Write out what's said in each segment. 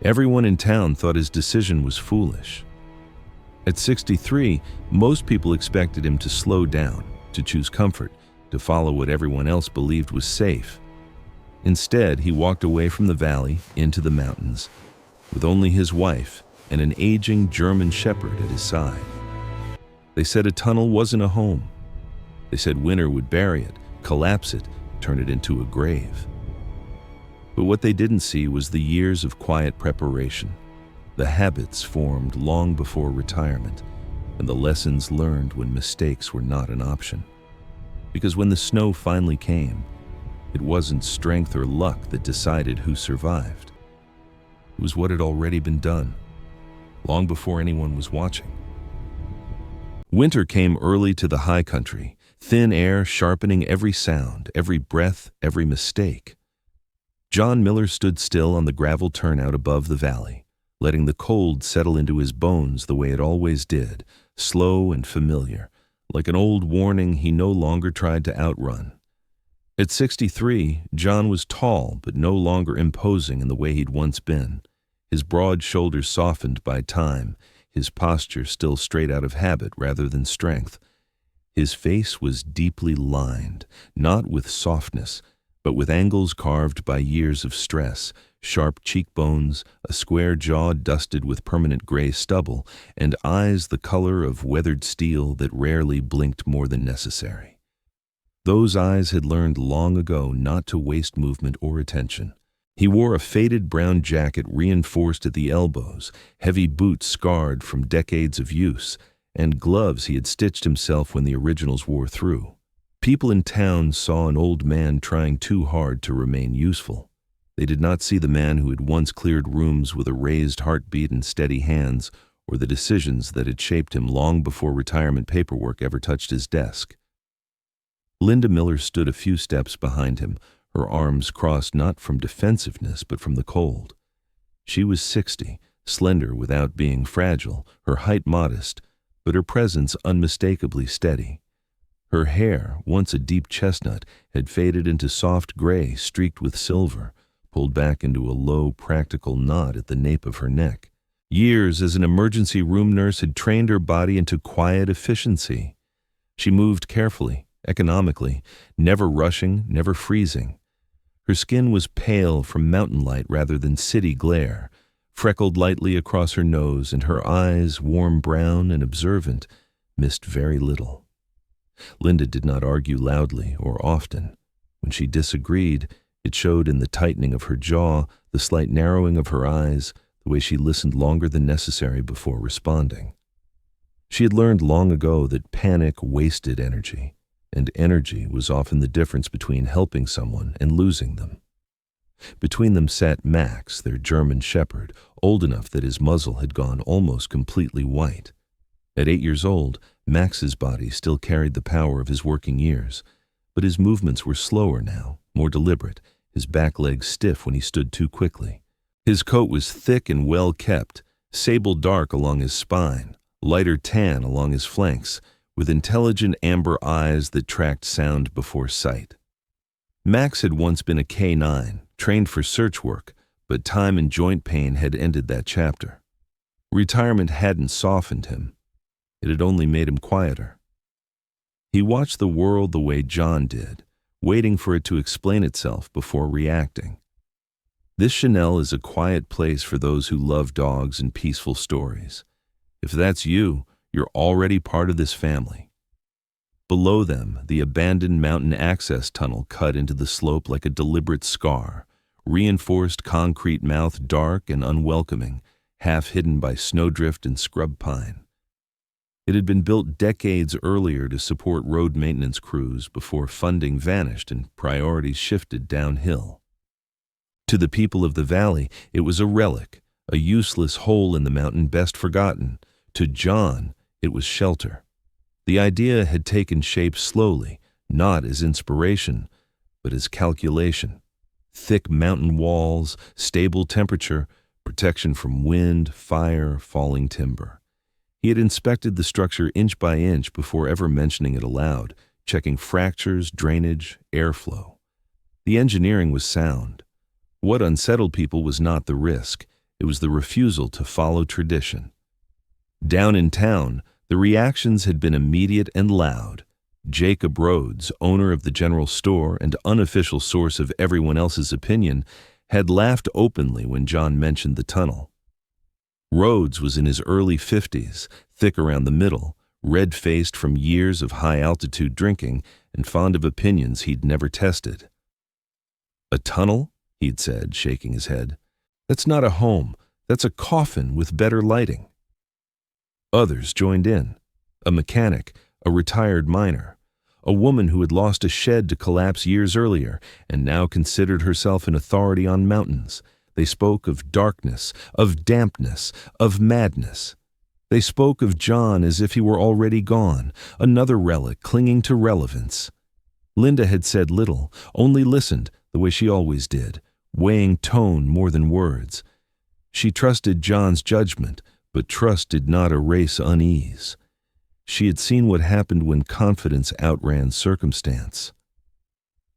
Everyone in town thought his decision was foolish. At 63, most people expected him to slow down, to choose comfort, to follow what everyone else believed was safe. Instead, he walked away from the valley into the mountains, with only his wife and an aging German shepherd at his side. They said a tunnel wasn't a home. They said winter would bury it, collapse it, turn it into a grave. But what they didn't see was the years of quiet preparation, the habits formed long before retirement, and the lessons learned when mistakes were not an option. Because when the snow finally came, it wasn't strength or luck that decided who survived. It was what had already been done, long before anyone was watching. Winter came early to the high country, thin air sharpening every sound, every breath, every mistake. John Miller stood still on the gravel turnout above the valley, letting the cold settle into his bones the way it always did, slow and familiar, like an old warning he no longer tried to outrun. At 63, John was tall but no longer imposing in the way he'd once been, his broad shoulders softened by time, his posture still straight out of habit rather than strength. His face was deeply lined, not with softness, but with angles carved by years of stress, sharp cheekbones, a square jaw dusted with permanent gray stubble, and eyes the color of weathered steel that rarely blinked more than necessary. Those eyes had learned long ago not to waste movement or attention. He wore a faded brown jacket reinforced at the elbows, heavy boots scarred from decades of use, and gloves he had stitched himself when the originals wore through. People in town saw an old man trying too hard to remain useful. They did not see the man who had once cleared rooms with a raised heartbeat and steady hands, or the decisions that had shaped him long before retirement paperwork ever touched his desk. Linda Miller stood a few steps behind him, her arms crossed not from defensiveness but from the cold. She was 60, slender without being fragile, her height modest, but her presence unmistakably steady. Her hair, once a deep chestnut, had faded into soft gray streaked with silver, pulled back into a low, practical knot at the nape of her neck. Years as an emergency room nurse had trained her body into quiet efficiency. She moved carefully, economically, never rushing, never freezing. Her skin was pale from mountain light rather than city glare, freckled lightly across her nose, and her eyes, warm brown and observant, missed very little. Linda did not argue loudly or often. When she disagreed, it showed in the tightening of her jaw, the slight narrowing of her eyes, the way she listened longer than necessary before responding. She had learned long ago that panic wasted energy, and energy was often the difference between helping someone and losing them. Between them sat Max, their German shepherd, old enough that his muzzle had gone almost completely white. At 8 years old, Max's body still carried the power of his working years, but his movements were slower now, more deliberate, his back legs stiff when he stood too quickly. His coat was thick and well kept, sable dark along his spine, lighter tan along his flanks, with intelligent amber eyes that tracked sound before sight. Max had once been a K9, trained for search work, but time and joint pain had ended that chapter. Retirement hadn't softened him. It had only made him quieter. He watched the world the way John did, waiting for it to explain itself before reacting. This Chanel is a quiet place for those who love dogs and peaceful stories. If that's you, you're already part of this family. Below them, the abandoned mountain access tunnel cut into the slope like a deliberate scar, reinforced concrete mouth dark and unwelcoming, half hidden by snowdrift and scrub pine. It had been built decades earlier to support road maintenance crews before funding vanished and priorities shifted downhill. To the people of the valley, it was a relic, a useless hole in the mountain best forgotten. To John, it was shelter. The idea had taken shape slowly, not as inspiration, but as calculation. Thick mountain walls, stable temperature, protection from wind, fire, falling timber. He had inspected the structure inch by inch before ever mentioning it aloud, checking fractures, drainage, airflow. The engineering was sound. What unsettled people was not the risk. It was the refusal to follow tradition. Down in town, the reactions had been immediate and loud. Jacob Rhodes, owner of the general store and unofficial source of everyone else's opinion, had laughed openly when John mentioned the tunnel. Rhodes was in his early 50s, thick around the middle, red-faced from years of high-altitude drinking, and fond of opinions he'd never tested. "A tunnel?" he'd said, shaking his head. "That's not a home. That's a coffin with better lighting." Others joined in. A mechanic, a retired miner, a woman who had lost a shed to collapse years earlier and now considered herself an authority on mountains. They spoke of darkness, of dampness, of madness. They spoke of John as if he were already gone, another relic clinging to relevance. Linda had said little, only listened, the way she always did, weighing tone more than words. She trusted John's judgment, but trust did not erase unease. She had seen what happened when confidence outran circumstance.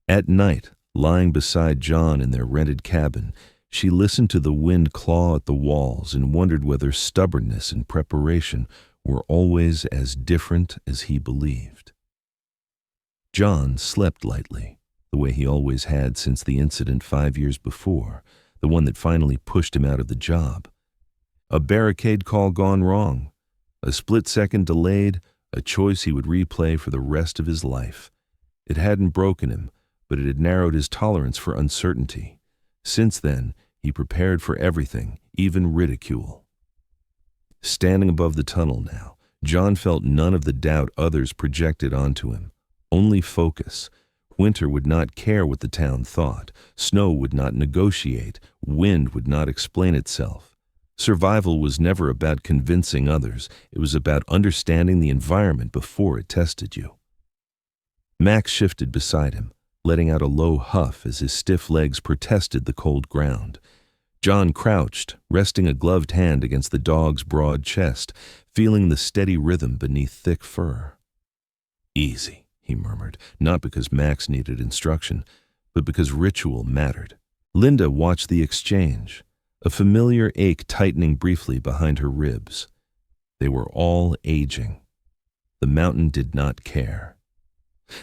At night, lying beside John in their rented cabin, she listened to the wind claw at the walls and wondered whether stubbornness and preparation were always as different as he believed. John slept lightly, the way he always had since the incident 5 years before, the one that finally pushed him out of the job. A barricade call gone wrong, a split-second delayed, a choice he would replay for the rest of his life. It hadn't broken him, but it had narrowed his tolerance for uncertainty. Since then, he prepared for everything, even ridicule. Standing above the tunnel now, John felt none of the doubt others projected onto him, only focus. Winter would not care what the town thought. Snow would not negotiate. Wind would not explain itself. Survival was never about convincing others. It was about understanding the environment before it tested you. Max shifted beside him, letting out a low huff as his stiff legs protested the cold ground. John crouched, resting a gloved hand against the dog's broad chest, feeling the steady rhythm beneath thick fur. "Easy," he murmured, not because Max needed instruction, but because ritual mattered. Linda watched the exchange, a familiar ache tightening briefly behind her ribs. They were all aging. The mountain did not care.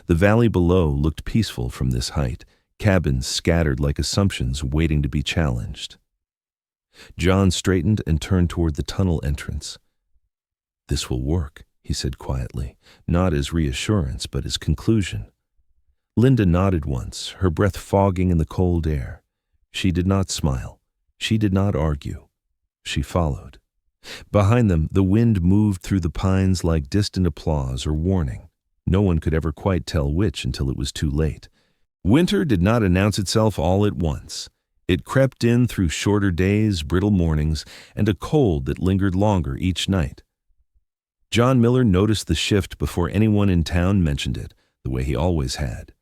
The valley below looked peaceful from this height, cabins scattered like assumptions waiting to be challenged. John straightened and turned toward the tunnel entrance. "This will work," he said quietly, not as reassurance but as conclusion. Linda nodded once, her breath fogging in the cold air. She did not smile. She did not argue. She followed. Behind them, the wind moved through the pines like distant applause or warning. No one could ever quite tell which until it was too late. Winter did not announce itself all at once. It crept in through shorter days, brittle mornings, and a cold that lingered longer each night. John Miller noticed the shift before anyone in town mentioned it, the way he always had.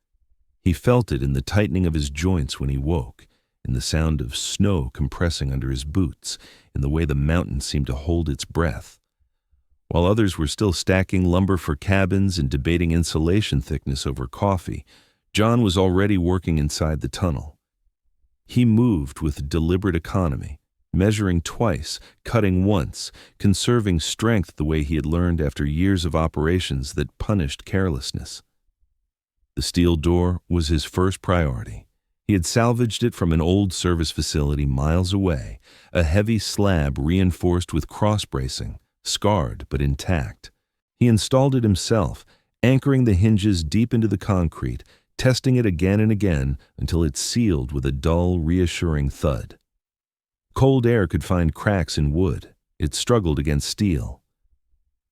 He felt it in the tightening of his joints when he woke, in the sound of snow compressing under his boots, in the way the mountain seemed to hold its breath. While others were still stacking lumber for cabins and debating insulation thickness over coffee, John was already working inside the tunnel. He moved with deliberate economy, measuring twice, cutting once, conserving strength the way he had learned after years of operations that punished carelessness. The steel door was his first priority. He had salvaged it from an old service facility miles away, a heavy slab reinforced with cross-bracing, scarred but intact. He installed it himself, anchoring the hinges deep into the concrete, testing it again and again until it sealed with a dull, reassuring thud. Cold air could find cracks in wood. It struggled against steel.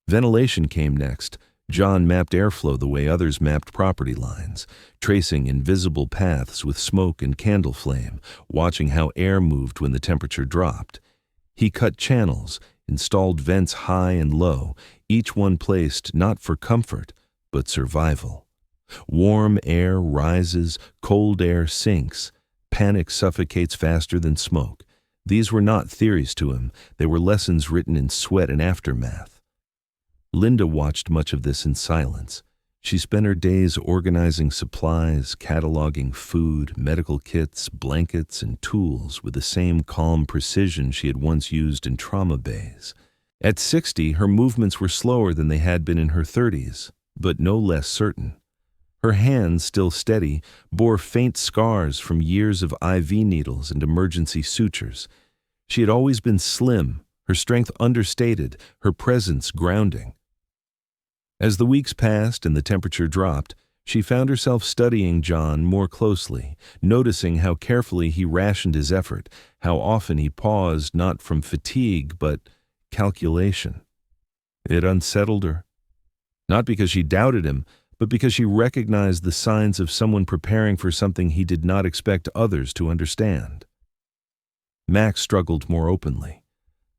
Ventilation came next. John mapped airflow the way others mapped property lines, tracing invisible paths with smoke and candle flame, watching how air moved when the temperature dropped. He cut channels, installed vents high and low, each one placed not for comfort, but survival. Warm air rises, cold air sinks. Panic suffocates faster than smoke. These were not theories to him. They were lessons written in sweat and aftermath. Linda watched much of this in silence. She spent her days organizing supplies, cataloging food, medical kits, blankets, and tools with the same calm precision she had once used in trauma bays. At 60, her movements were slower than they had been in her 30s, but no less certain. Her hands, still steady, bore faint scars from years of IV needles and emergency sutures. She had always been slim, her strength understated, her presence grounding. As the weeks passed and the temperature dropped, she found herself studying John more closely, noticing how carefully he rationed his effort, how often he paused not from fatigue but calculation. It unsettled her. Not because she doubted him, but because she recognized the signs of someone preparing for something he did not expect others to understand. Max struggled more openly.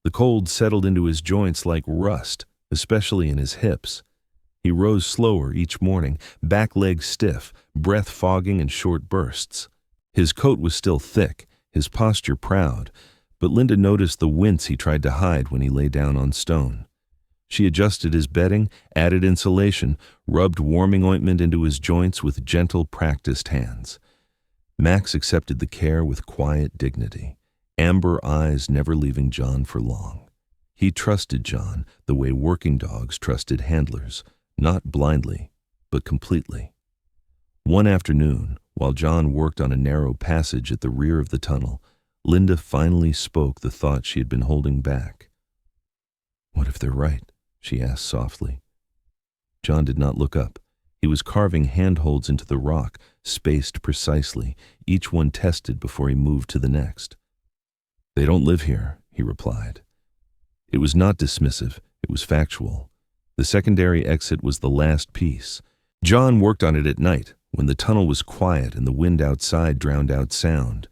The cold settled into his joints like rust, especially in his hips. He rose slower each morning, back legs stiff, breath fogging in short bursts. His coat was still thick, his posture proud, but Linda noticed the wince he tried to hide when he lay down on stone. She adjusted his bedding, added insulation, rubbed warming ointment into his joints with gentle, practiced hands. Max accepted the care with quiet dignity, amber eyes never leaving John for long. He trusted John the way working dogs trusted handlers, not blindly, but completely. One afternoon, while John worked on a narrow passage at the rear of the tunnel, Linda finally spoke the thought she had been holding back. "What if they're right?" she asked softly. John did not look up. He was carving handholds into the rock, spaced precisely, each one tested before he moved to the next. "They don't live here," he replied. It was not dismissive, it was factual. The secondary exit was the last piece. John worked on it at night, when the tunnel was quiet and the wind outside drowned out sound.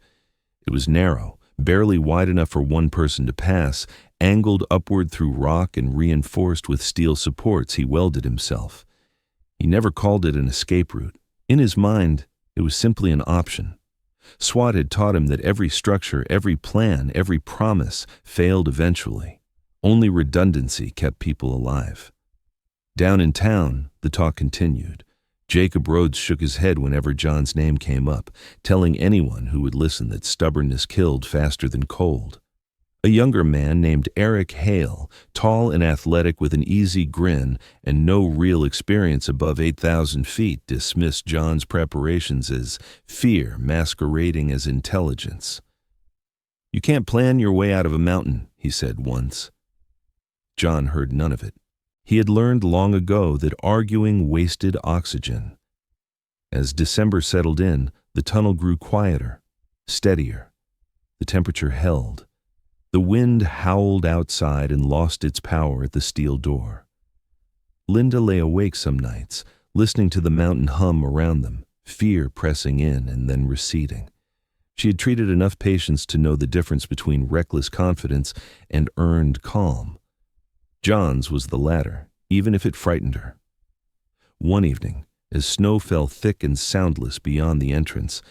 It was narrow, barely wide enough for one person to pass, angled upward through rock and reinforced with steel supports he welded himself. He never called it an escape route. In his mind, it was simply an option. SWAT had taught him that every structure, every plan, every promise failed eventually. Only redundancy kept people alive. Down in town, the talk continued. Jacob Rhodes shook his head whenever John's name came up, telling anyone who would listen that stubbornness killed faster than cold. A younger man named Eric Hale, tall and athletic with an easy grin and no real experience above 8,000 feet, dismissed John's preparations as fear masquerading as intelligence. "You can't plan your way out of a mountain," he said once. John heard none of it. He had learned long ago that arguing wasted oxygen. As December settled in, the tunnel grew quieter, steadier. The temperature held. The wind howled outside and lost its power at the steel door. Linda lay awake some nights, listening to the mountain hum around them, fear pressing in and then receding. She had treated enough patients to know the difference between reckless confidence and earned calm. John's was the latter, even if it frightened her. One evening, as snow fell thick and soundless beyond the entrance,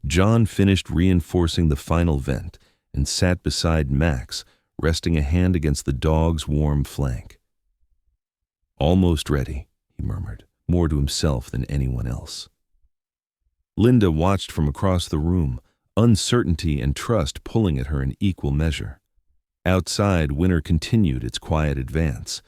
John finished reinforcing the final vent and sat beside Max, resting a hand against the dog's warm flank. "Almost ready," he murmured, more to himself than anyone else. Linda watched from across the room, uncertainty and trust pulling at her in equal measure. Outside, winter continued its quiet advance.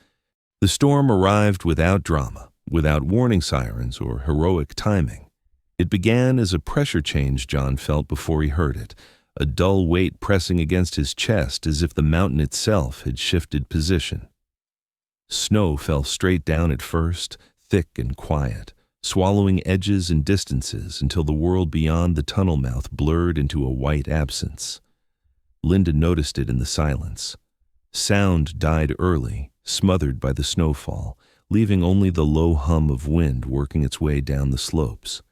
The storm arrived without drama, without warning sirens or heroic timing. It began as a pressure change John felt before he heard it, a dull weight pressing against his chest as if the mountain itself had shifted position. Snow fell straight down at first, thick and quiet, swallowing edges and distances until the world beyond the tunnel mouth blurred into a white absence. Linda noticed it in the silence. Sound died early, smothered by the snowfall, leaving only the low hum of wind working its way down the slopes.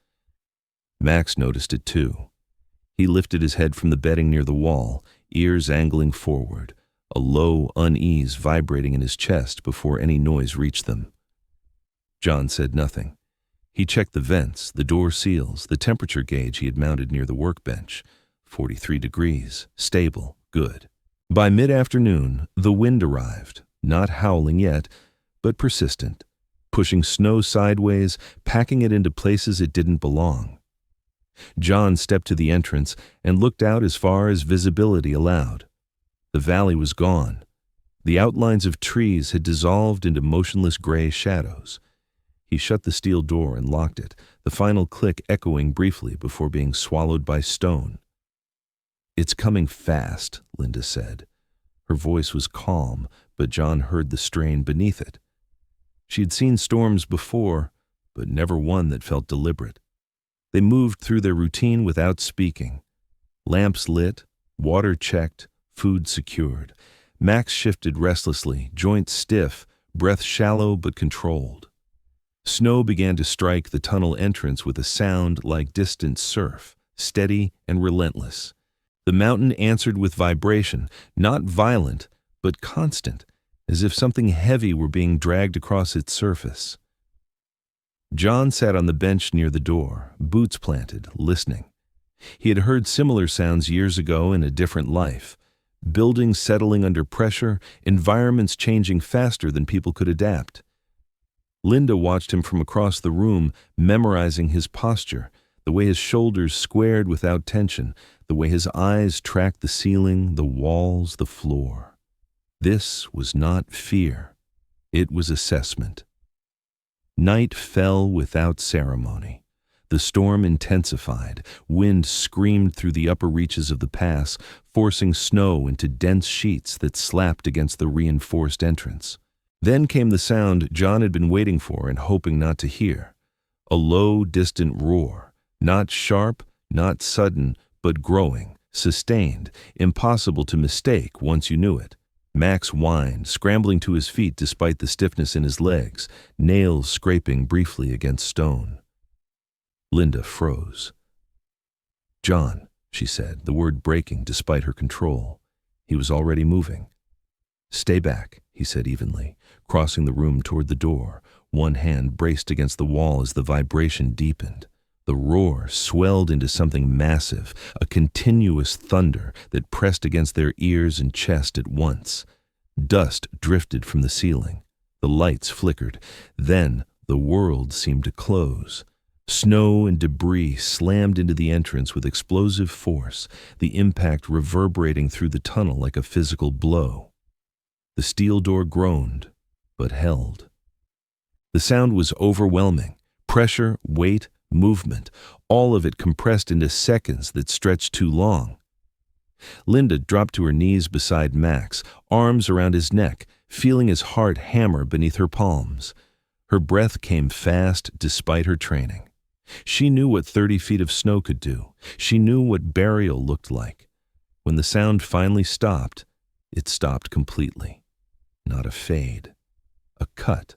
Max noticed it too. He lifted his head from the bedding near the wall, ears angling forward, a low unease vibrating in his chest before any noise reached them. John said nothing. He checked the vents, the door seals, the temperature gauge he had mounted near the workbench. 43 degrees, stable, good. By mid-afternoon, the wind arrived, not howling yet, but persistent. pushing snow sideways, packing it into places it didn't belong. John stepped to the entrance and looked out as far as visibility allowed. The valley was gone. The outlines of trees had dissolved into motionless gray shadows. He shut the steel door and locked it, the final click echoing briefly before being swallowed by stone. "It's coming fast," Linda said. Her voice was calm, but John heard the strain beneath it. She had seen storms before, but never one that felt deliberate. They moved through their routine without speaking. Lamps lit, water checked, food secured. Max shifted restlessly, joints stiff, breath shallow but controlled. Snow began to strike the tunnel entrance with a sound like distant surf, steady and relentless. The mountain answered with vibration, not violent, but constant, as if something heavy were being dragged across its surface. John sat on the bench near the door, boots planted, listening. He had heard similar sounds years ago in a different life. Buildings settling under pressure, environments changing faster than people could adapt. Linda watched him from across the room, memorizing his posture, the way his shoulders squared without tension, the way his eyes tracked the ceiling, the walls, the floor. This was not fear. It was assessment. Night fell without ceremony. The storm intensified. Wind screamed through the upper reaches of the pass, forcing snow into dense sheets that slapped against the reinforced entrance. Then came the sound John had been waiting for and hoping not to hear. A low, distant roar. Not sharp, not sudden, but growing, sustained, impossible to mistake once you knew it. Max whined, scrambling to his feet despite the stiffness in his legs, nails scraping briefly against stone. Linda froze. "John," she said, the word breaking despite her control. He was already moving. "Stay back," he said evenly, crossing the room toward the door, one hand braced against the wall as the vibration deepened. The roar swelled into something massive, a continuous thunder that pressed against their ears and chest at once. Dust drifted from the ceiling. The lights flickered. Then the world seemed to close. Snow and debris slammed into the entrance with explosive force, the impact reverberating through the tunnel like a physical blow. The steel door groaned, but held. The sound was overwhelming. Pressure, weight, movement, all of it compressed into seconds that stretched too long. Linda dropped to her knees beside Max, arms around his neck, feeling his heart hammer beneath her palms. Her breath came fast despite her training. She knew what 30 feet of snow could do. She knew what burial looked like. When the sound finally stopped, it stopped completely. Not a fade. A cut.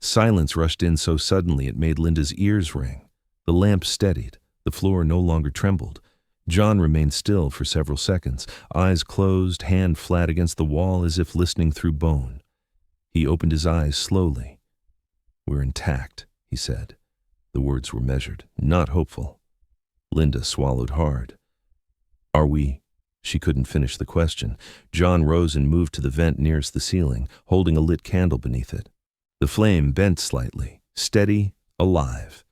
Silence rushed in so suddenly it made Linda's ears ring. The lamp steadied. The floor no longer trembled. John remained still for several seconds, eyes closed, hand flat against the wall as if listening through bone. He opened his eyes slowly. "We're intact," he said. The words were measured, not hopeful. Linda swallowed hard. "Are we?" She couldn't finish the question. John rose and moved to the vent nearest the ceiling, holding a lit candle beneath it. The flame bent slightly, steady, alive.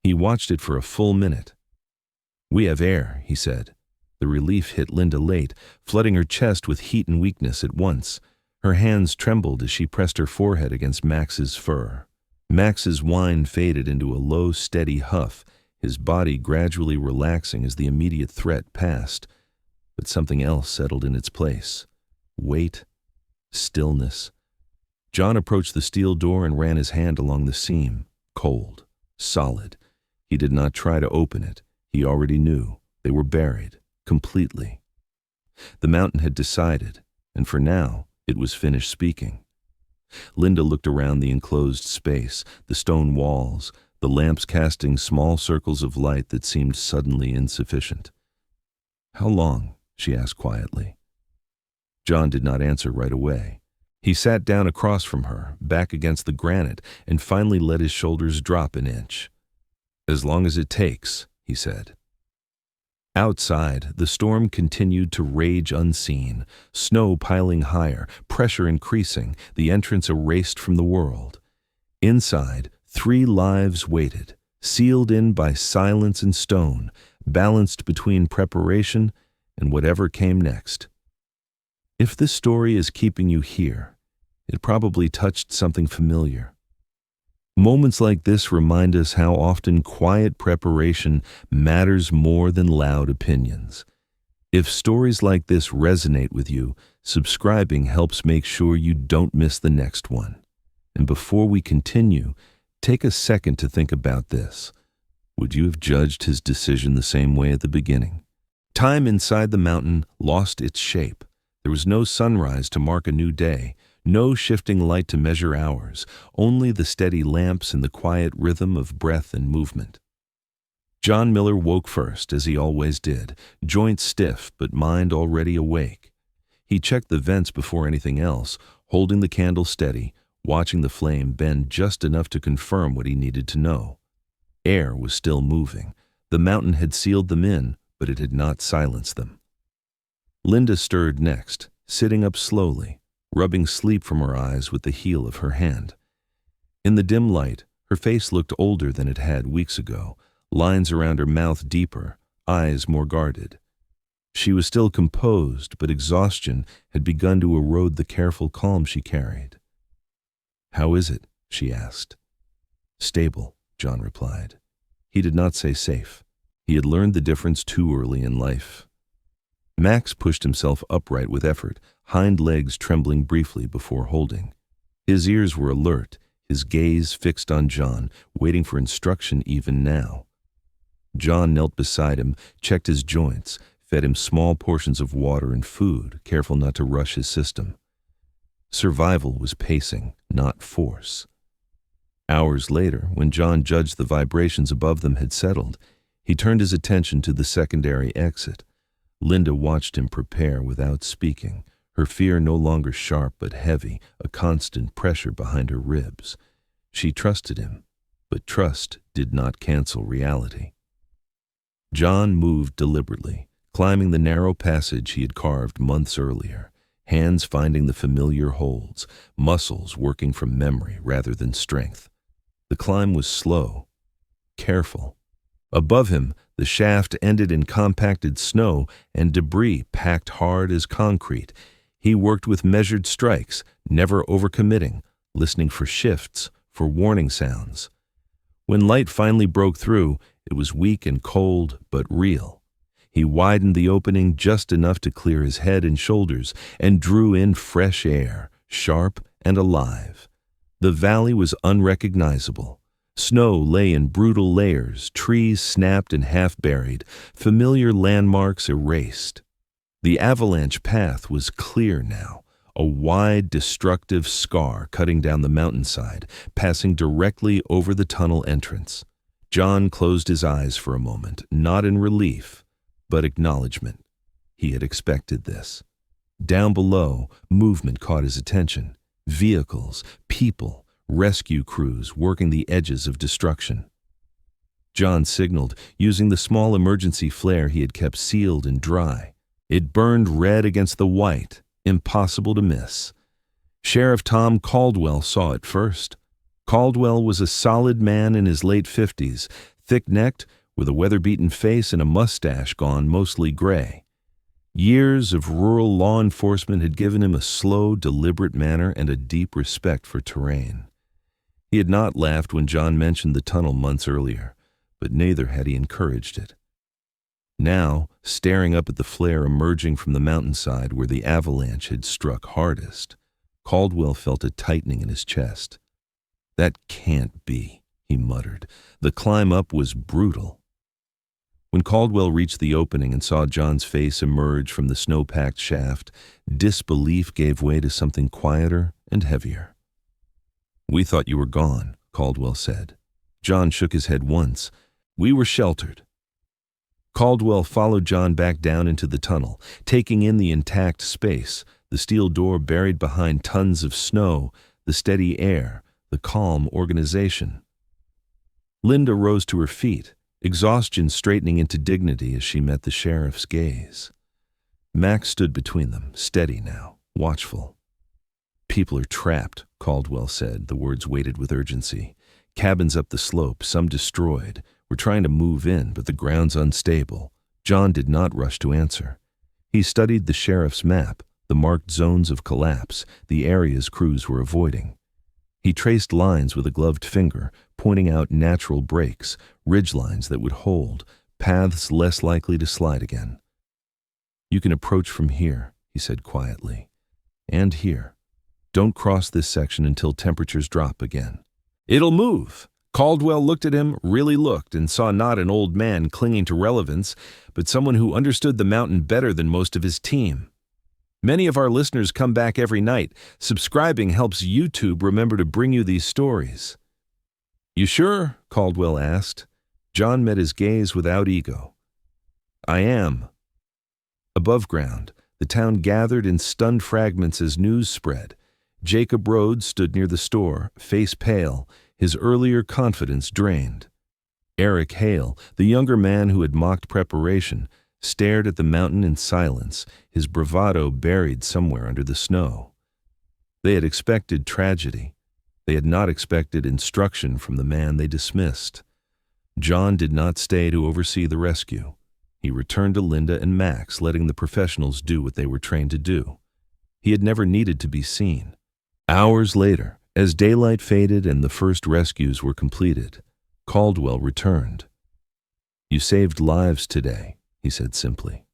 He watched it for a full minute. "We have air," he said. The relief hit Linda late, flooding her chest with heat and weakness at once. Her hands trembled as she pressed her forehead against Max's fur. Max's whine faded into a low, steady huff, his body gradually relaxing as the immediate threat passed. But something else settled in its place. Weight, stillness. John approached the steel door and ran his hand along the seam. Cold, solid. He did not try to open it. He already knew. They were buried, completely. The mountain had decided, and for now, it was finished speaking. Linda looked around the enclosed space, the stone walls, the lamps casting small circles of light that seemed suddenly insufficient. "How long?" she asked quietly. John did not answer right away. He sat down across from her, back against the granite, and finally let his shoulders drop an inch. "As long as it takes," he said. Outside, the storm continued to rage unseen, snow piling higher, pressure increasing, the entrance erased from the world. Inside, 3 lives waited, sealed in by silence and stone, balanced between preparation and whatever came next. If this story is keeping you here, it probably touched something familiar. Moments like this remind us how often quiet preparation matters more than loud opinions. If stories like this resonate with you, subscribing helps make sure you don't miss the next one. And before we continue, take a second to think about this. Would you have judged his decision the same way at the beginning? Time inside the mountain lost its shape. There was no sunrise to mark a new day, no shifting light to measure hours, only the steady lamps and the quiet rhythm of breath and movement. John Miller woke first, as he always did, joints stiff but mind already awake. He checked the vents before anything else, holding the candle steady, watching the flame bend just enough to confirm what he needed to know. Air was still moving. The mountain had sealed them in, but it had not silenced them. Linda stirred next, sitting up slowly, rubbing sleep from her eyes with the heel of her hand. In the dim light, her face looked older than it had weeks ago, lines around her mouth deeper, eyes more guarded. She was still composed, but exhaustion had begun to erode the careful calm she carried. "How is it?" she asked. "Stable," John replied. He did not say safe. He had learned the difference too early in life. Max pushed himself upright with effort, hind legs trembling briefly before holding. His ears were alert, his gaze fixed on John, waiting for instruction even now. John knelt beside him, checked his joints, fed him small portions of water and food, careful not to rush his system. Survival was pacing, not force. Hours later, when John judged the vibrations above them had settled, he turned his attention to the secondary exit. Linda watched him prepare without speaking, her fear no longer sharp but heavy, a constant pressure behind her ribs. She trusted him, but trust did not cancel reality. John moved deliberately, climbing the narrow passage he had carved months earlier, hands finding the familiar holds, muscles working from memory rather than strength. The climb was slow, careful. Above him, the shaft ended in compacted snow and debris packed hard as concrete. He worked with measured strikes, never overcommitting, listening for shifts, for warning sounds. When light finally broke through, it was weak and cold, but real. He widened the opening just enough to clear his head and shoulders and drew in fresh air, sharp and alive. The valley was unrecognizable. Snow lay in brutal layers, trees snapped and half-buried, familiar landmarks erased. The avalanche path was clear now, a wide, destructive scar cutting down the mountainside, passing directly over the tunnel entrance. John closed his eyes for a moment, not in relief, but acknowledgement. He had expected this. Down below, movement caught his attention. Vehicles, people, rescue crews working the edges of destruction. John signaled, using the small emergency flare he had kept sealed and dry. It burned red against the white, impossible to miss. Sheriff Tom Caldwell saw it first. Caldwell was a solid man in his late 50s, thick-necked, with a weather-beaten face and a mustache gone mostly gray. Years of rural law enforcement had given him a slow, deliberate manner and a deep respect for terrain. He had not laughed when John mentioned the tunnel months earlier, but neither had he encouraged it. Now, staring up at the flare emerging from the mountainside where the avalanche had struck hardest, Caldwell felt a tightening in his chest. "That can't be," he muttered. The climb up was brutal. When Caldwell reached the opening and saw John's face emerge from the snow-packed shaft, disbelief gave way to something quieter and heavier. "We thought you were gone," Caldwell said. John shook his head once. "We were sheltered." Caldwell followed John back down into the tunnel, taking in the intact space, the steel door buried behind tons of snow, the steady air, the calm organization. Linda rose to her feet, exhaustion straightening into dignity as she met the sheriff's gaze. Max stood between them, steady now, watchful. People are trapped, Caldwell said. The words weighted with urgency. Cabins up the slope, some destroyed. We're trying to move in, but the ground's unstable. John did not rush to answer. He studied the sheriff's map, the marked zones of collapse, the areas crews were avoiding. He traced lines with a gloved finger, pointing out natural breaks, ridgelines that would hold, paths less likely to slide again. You can approach from here, he said quietly. And here. Don't cross this section until temperatures drop again. It'll move. Caldwell looked at him, really looked, and saw not an old man clinging to relevance, but someone who understood the mountain better than most of his team. Many of our listeners come back every night. Subscribing helps YouTube remember to bring you these stories. You sure? Caldwell asked. John met his gaze without ego. I am. Above ground, the town gathered in stunned fragments as news spread. Jacob Rhodes stood near the store, face pale, his earlier confidence drained. Eric Hale, the younger man who had mocked preparation, stared at the mountain in silence, his bravado buried somewhere under the snow. They had expected tragedy. They had not expected instruction from the man they dismissed. John did not stay to oversee the rescue. He returned to Linda and Max, letting the professionals do what they were trained to do. He had never needed to be seen. Hours later, as daylight faded and the first rescues were completed, Caldwell returned. You saved lives today, he said simply.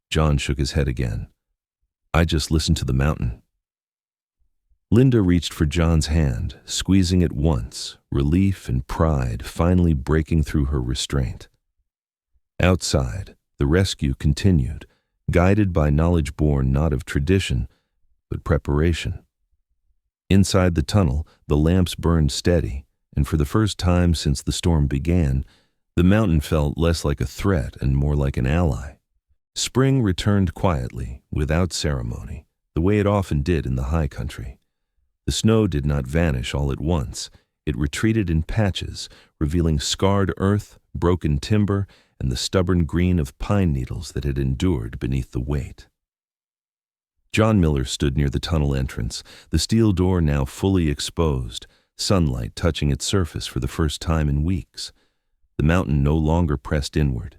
John shook his head again. I just listened to the mountain. Linda reached for John's hand, squeezing it once, relief and pride finally breaking through her restraint. Outside, the rescue continued, guided by knowledge born not of tradition, but preparation. Inside the tunnel, the lamps burned steady, and for the first time since the storm began, the mountain felt less like a threat and more like an ally. Spring returned quietly, without ceremony, the way it often did in the high country. The snow did not vanish all at once. It retreated in patches, revealing scarred earth, broken timber, and the stubborn green of pine needles that had endured beneath the weight. John Miller stood near the tunnel entrance, the steel door now fully exposed, sunlight touching its surface for the first time in weeks. The mountain no longer pressed inward.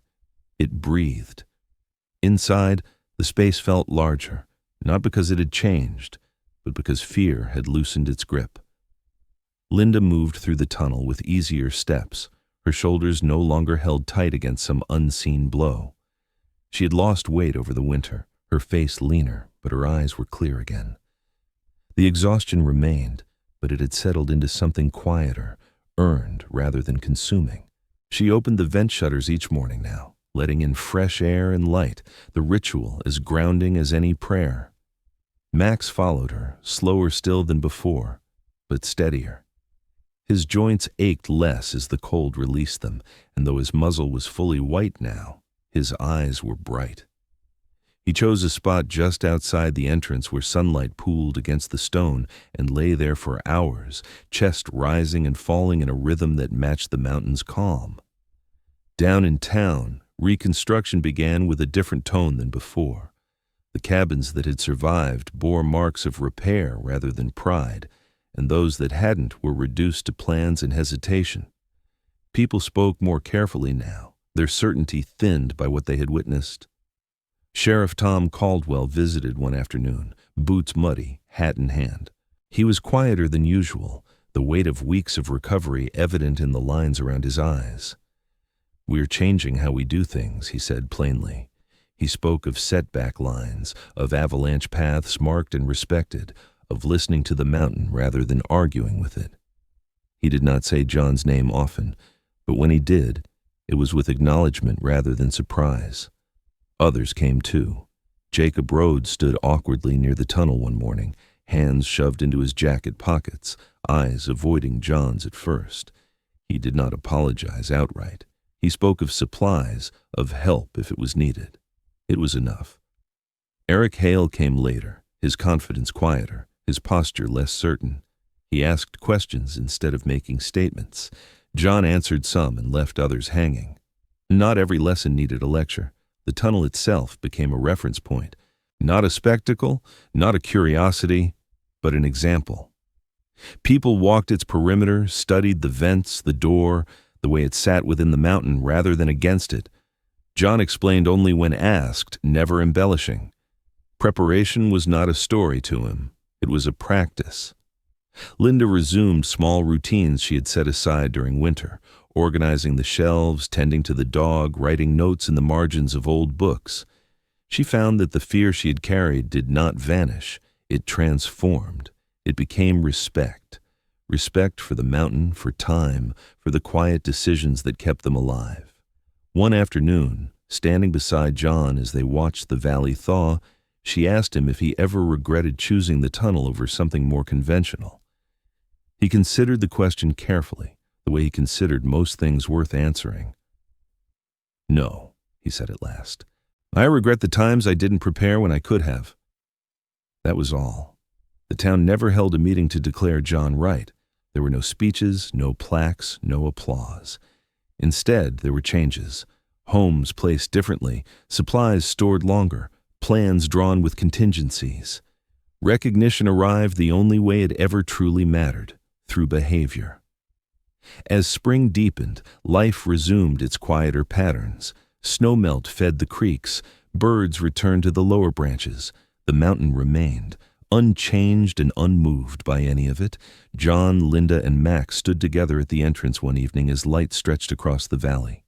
It breathed. Inside, the space felt larger, not because it had changed, but because fear had loosened its grip. Linda moved through the tunnel with easier steps, her shoulders no longer held tight against some unseen blow. She had lost weight over the winter, her face leaner, but her eyes were clear again. The exhaustion remained, but it had settled into something quieter, earned rather than consuming. She opened the vent shutters each morning now, letting in fresh air and light, the ritual as grounding as any prayer. Max followed her, slower still than before, but steadier. His joints ached less as the cold released them, and though his muzzle was fully white now, his eyes were bright. He chose a spot just outside the entrance where sunlight pooled against the stone and lay there for hours, chest rising and falling in a rhythm that matched the mountain's calm. Down in town, reconstruction began with a different tone than before. The cabins that had survived bore marks of repair rather than pride, and those that hadn't were reduced to plans and hesitation. People spoke more carefully now, their certainty thinned by what they had witnessed. Sheriff Tom Caldwell visited one afternoon, boots muddy, hat in hand. He was quieter than usual, the weight of weeks of recovery evident in the lines around his eyes. "We're changing how we do things," he said plainly. He spoke of setback lines, of avalanche paths marked and respected, of listening to the mountain rather than arguing with it. He did not say John's name often, but when he did, it was with acknowledgement rather than surprise. Others came too. Jacob Rhodes stood awkwardly near the tunnel one morning, hands shoved into his jacket pockets, eyes avoiding John's at first. He did not apologize outright. He spoke of supplies, of help if it was needed. It was enough. Eric Hale came later, his confidence quieter, his posture less certain. He asked questions instead of making statements. John answered some and left others hanging. Not every lesson needed a lecture. The tunnel itself became a reference point. Not a spectacle, not a curiosity, but an example. People walked its perimeter, studied the vents, the door, the way it sat within the mountain rather than against it. John explained only when asked, never embellishing. Preparation was not a story to him. It was a practice. Linda resumed small routines she had set aside during winter, organizing the shelves, tending to the dog, writing notes in the margins of old books. She found that the fear she had carried did not vanish. It transformed. It became respect. Respect for the mountain, for time, for the quiet decisions that kept them alive. One afternoon, standing beside John as they watched the valley thaw, she asked him if he ever regretted choosing the tunnel over something more conventional. He considered the question carefully, the way he considered most things worth answering. "No," he said at last. "I regret the times I didn't prepare when I could have." That was all. The town never held a meeting to declare John right. There were no speeches, no plaques, no applause. Instead, there were changes. Homes placed differently, supplies stored longer, plans drawn with contingencies. Recognition arrived the only way it ever truly mattered, through behavior. As spring deepened, life resumed its quieter patterns. Snowmelt fed the creeks, birds returned to the lower branches. The mountain remained, unchanged and unmoved by any of it. John, Linda, and Max stood together at the entrance one evening as light stretched across the valley.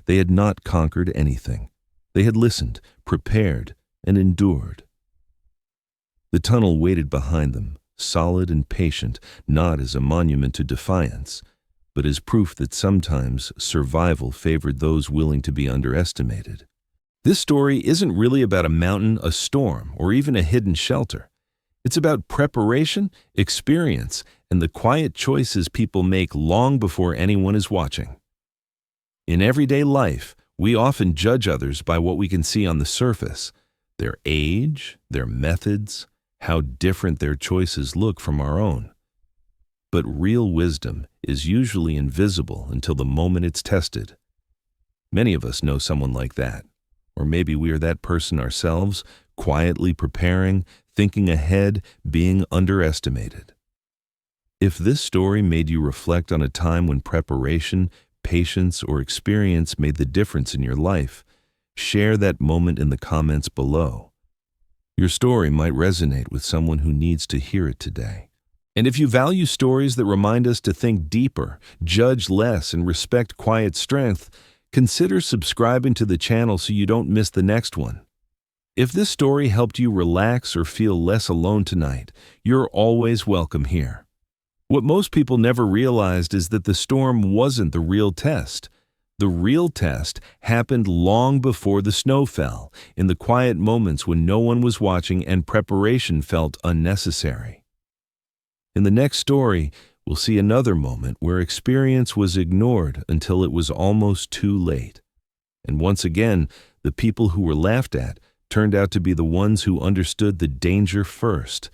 They had not conquered anything. They had listened, prepared, and endured. The tunnel waited behind them, solid and patient, not as a monument to defiance, but as proof that sometimes survival favored those willing to be underestimated. This story isn't really about a mountain, a storm, or even a hidden shelter. It's about preparation, experience, and the quiet choices people make long before anyone is watching. In everyday life, we often judge others by what we can see on the surface, their age, their methods, how different their choices look from our own. But real wisdom is usually invisible until the moment it's tested. Many of us know someone like that. Or maybe we are that person ourselves, quietly preparing, thinking ahead, being underestimated. If this story made you reflect on a time when preparation, patience, or experience made the difference in your life, share that moment in the comments below. Your story might resonate with someone who needs to hear it today. And if you value stories that remind us to think deeper, judge less, and respect quiet strength, consider subscribing to the channel so you don't miss the next one. If this story helped you relax or feel less alone tonight, you're always welcome here. What most people never realized is that the storm wasn't the real test. The real test happened long before the snow fell, in the quiet moments when no one was watching and preparation felt unnecessary. In the next story, we'll see another moment where experience was ignored until it was almost too late. And once again, the people who were laughed at turned out to be the ones who understood the danger first,